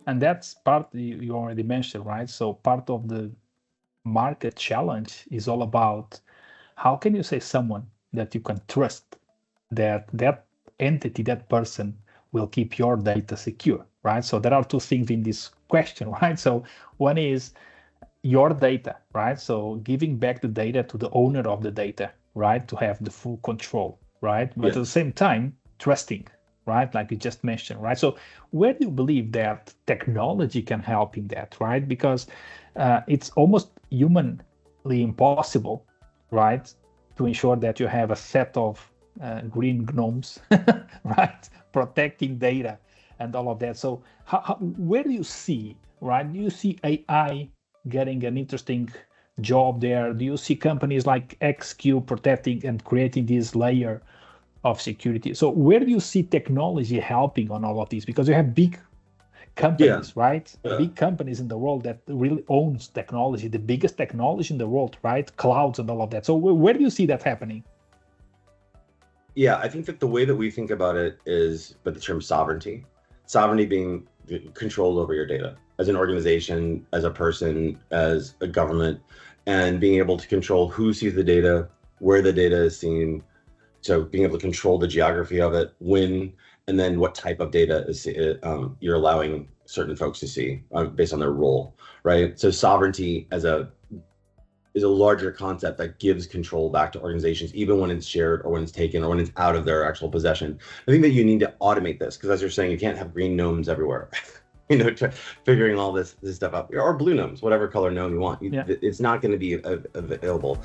And that's part you already mentioned, right? So part of the market challenge is all about how can you say someone that you can trust that that entity, that person will keep your data secure, right? So there are two things in this question, right? So one is your data, right? So giving back the data to the owner of the data, right? To have the full control, right? But at the same time, trusting, right? Like you just mentioned, right? So where do you believe that technology can help in that, right? Because it's almost humanly impossible, right? To ensure that you have a set of green gnomes, right? Protecting data and all of that. So where do you see, right? Do you see AI getting an interesting job there? Do you see companies like XQ protecting and creating this layer of security? So where do you see technology helping on all of these? Because you have big companies, right? Big companies in the world that really owns technology, the biggest technology in the world, right? Clouds and all of that. So where do you see that happening? Yeah, I think that the way that we think about it is by the term sovereignty. Sovereignty being control over your data as an organization, as a person, as a government, and being able to control who sees the data, where the data is seen. So being able to control the geography of it, when, and then what type of data is you're allowing certain folks to see based on their role, right? So sovereignty is a larger concept that gives control back to organizations, even when it's shared or when it's taken or when it's out of their actual possession. I think that you need to automate this because, as you're saying, you can't have green gnomes everywhere. Figuring all this stuff out, or blue gnomes, whatever color gnome you want. It's not going to be available.